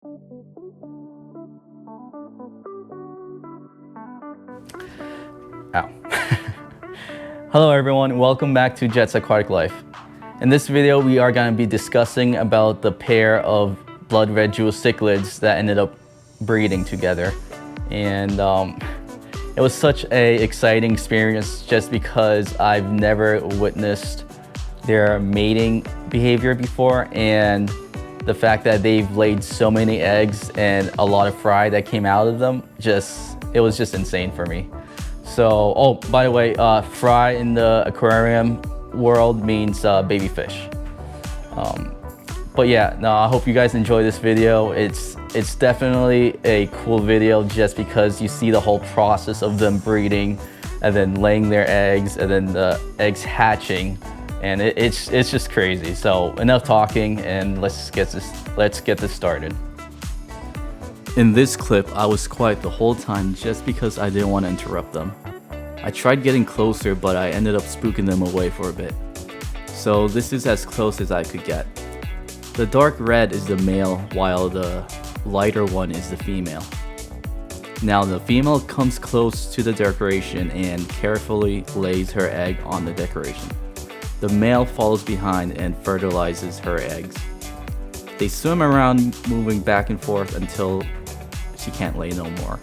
Ow. Hello everyone, welcome back to Jet's Aquatic Life. In this video, we are going to be discussing about the pair of blood red jewel cichlids that ended up breeding together. And it was such a exciting experience just because I've never witnessed their mating behavior before, and the fact that they've laid so many eggs and a lot of fry that came out of them, it was just insane for me. So, oh, by the way, fry in the aquarium world means baby fish. But yeah, no, I hope you guys enjoy this video. It's definitely a cool video just because you see the whole process of them breeding and then laying their eggs and then the eggs hatching, and it's just crazy. So enough talking, and let's get this started. In this clip, I was quiet the whole time just because I didn't want to interrupt them. I tried getting closer, but I ended up spooking them away for a bit. So this is as close as I could get. The dark red is the male, while the lighter one is the female. Now the female comes close to the decoration and carefully lays her egg on the decoration. The male follows behind and fertilizes her eggs. They swim around, moving back and forth until she can't lay no more.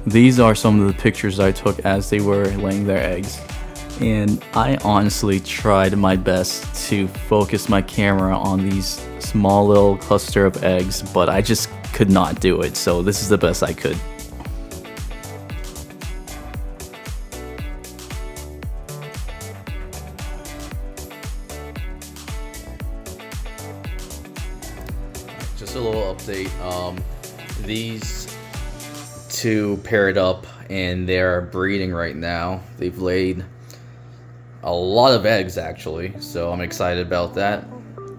These are some of the pictures I took as they were laying their eggs, and I honestly tried my best to focus my camera on these small little cluster of eggs, but I just could not do it, so this is the best I could. Just a little update. These two paired up and they're breeding right now. They've laid a lot of eggs actually, so I'm excited about that.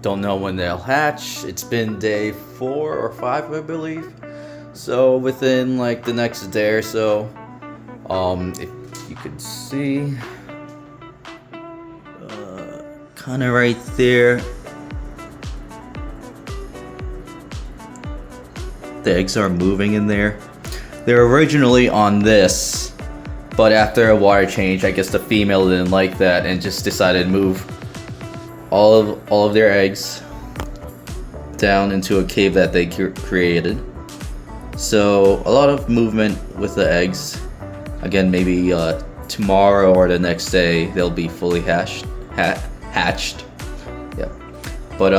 Don't know when they'll hatch. It's been day 4 or 5, I believe, so within like the next day or so. If you could see, kind of right there, the eggs are moving in there. They're originally on this, but after a water change, I guess the female didn't like that and just decided to move all of their eggs down into a cave that they created. So a lot of movement with the eggs. Again, maybe tomorrow or the next day they'll be fully hatched. Yeah. But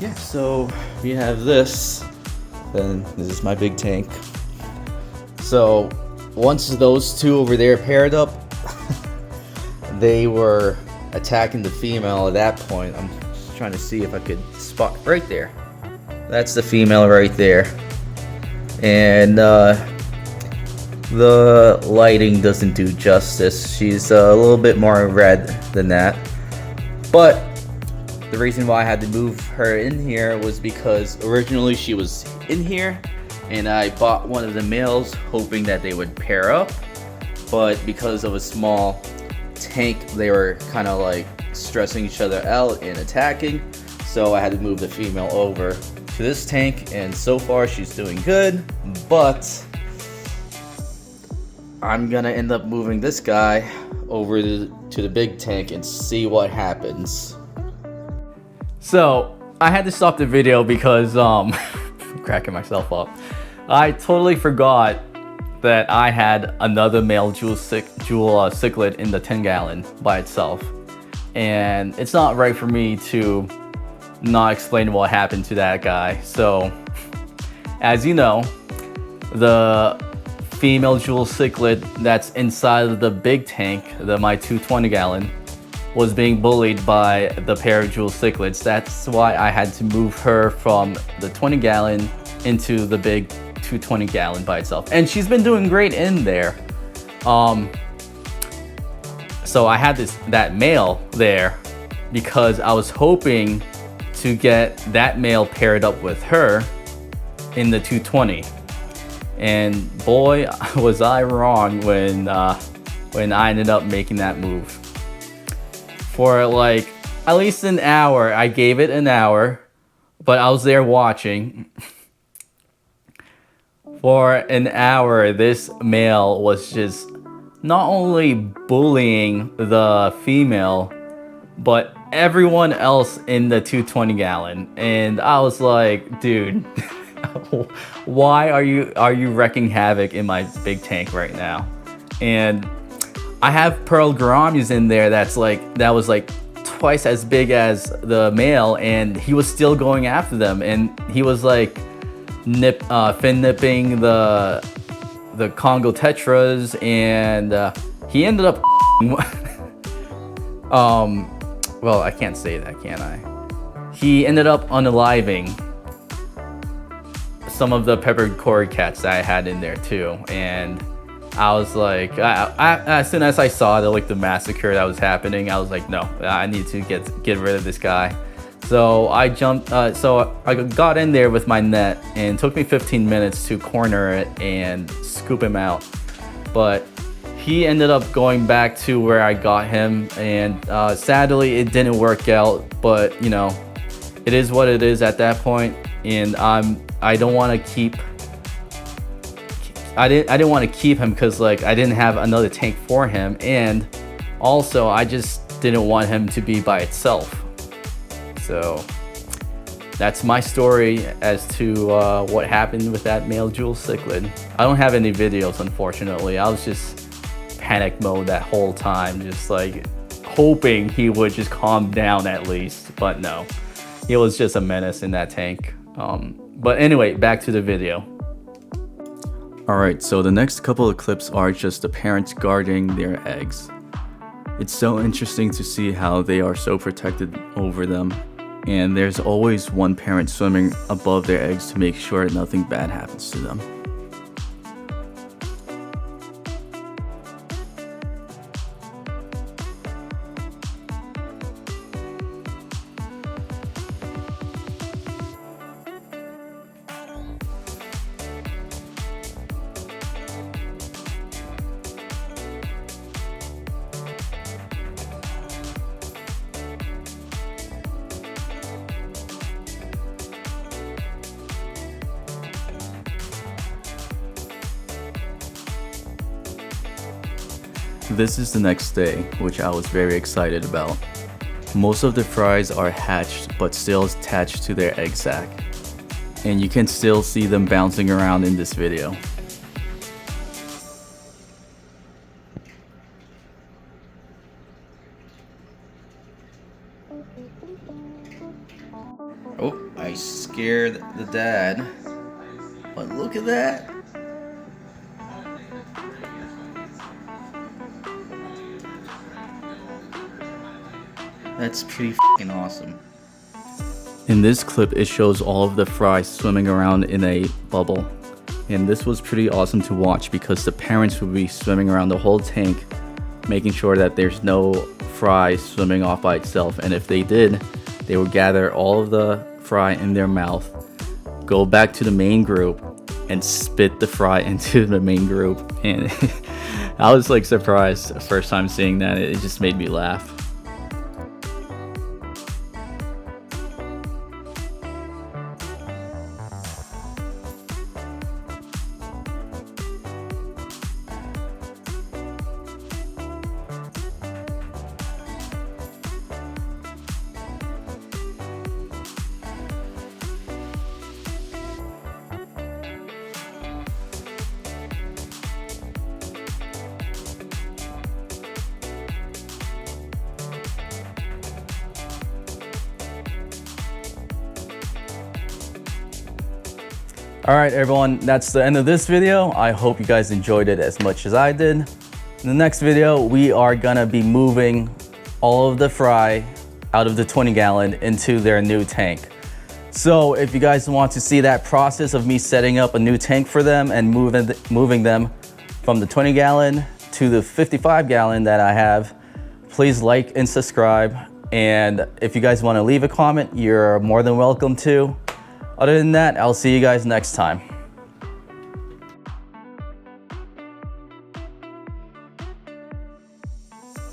yeah. So we have this. Then this is my big tank. So once those two over there paired up, they were attacking the female. At that point, I'm just trying to see if I could spot right there. That's the female right there. And the lighting doesn't do justice. She's a little bit more red than that. But the reason why I had to move her in here was because originally she was in here, and I bought one of the males hoping that they would pair up, but because of a small tank, they were kind of like stressing each other out and attacking, so I had to move the female over to this tank, and so far she's doing good, but I'm gonna end up moving this guy over to the big tank and see what happens. So I had to stop the video because I'm cracking myself up. I totally forgot that I had another male jewel cichlid in the 10-gallon by itself, and it's not right for me to not explain what happened to that guy. So as you know, the female jewel cichlid that's inside of the big tank, my 220-gallon, was being bullied by the pair of jewel cichlids. That's why I had to move her from the 20-gallon into the big 220-gallon by itself. And she's been doing great in there. So I had that male there because I was hoping to get that male paired up with her in the 220. And boy, was I wrong when I ended up making that move. For like at least an hour, I gave it an hour, but I was there watching. For an hour, this male was just not only bullying the female, but everyone else in the 220-gallon. And I was like, dude, why are you wrecking havoc in my big tank right now? And I have pearl gouramis in there that was like twice as big as the male, and he was still going after them, and he was like fin nipping the Congo tetras, and he ended up well, I can't say that, can I? He ended up unaliving some of the peppered cory cats that I had in there too, and I was like, as soon as I saw the massacre that was happening, I was like, no, I need to get rid of this guy. So I jumped. So I got in there with my net, and it took me 15 minutes to corner it and scoop him out. But he ended up going back to where I got him, and sadly, it didn't work out. But you know, it is what it is at that point, and I don't want to keep. I didn't want to keep him because I didn't have another tank for him, and also I just didn't want him to be by itself. So that's my story as to what happened with that male jewel cichlid. I don't have any videos, unfortunately. I was just panic mode that whole time, just hoping he would just calm down at least, but no, he was just a menace in that tank. But anyway, back to the video. Alright, so the next couple of clips are just the parents guarding their eggs. It's so interesting to see how they are so protected over them, and there's always one parent swimming above their eggs to make sure nothing bad happens to them. This is the next day, which I was very excited about. Most of the fries are hatched but still attached to their egg sac, and you can still see them bouncing around in this video. Oh, I scared the dad, but look at that. That's pretty f***ing awesome. In this clip, it shows all of the fries swimming around in a bubble. And this was pretty awesome to watch because the parents would be swimming around the whole tank, making sure that there's no fry swimming off by itself. And if they did, they would gather all of the fry in their mouth, go back to the main group, and spit the fry into the main group. And I was surprised the first time seeing that. It just made me laugh. All right, everyone, that's the end of this video. I hope you guys enjoyed it as much as I did. In the next video, we are gonna be moving all of the fry out of the 20-gallon into their new tank. So if you guys want to see that process of me setting up a new tank for them and moving them from the 20-gallon to the 55-gallon that I have, please like and subscribe. And if you guys want to leave a comment, you're more than welcome to. Other than that, I'll see you guys next time.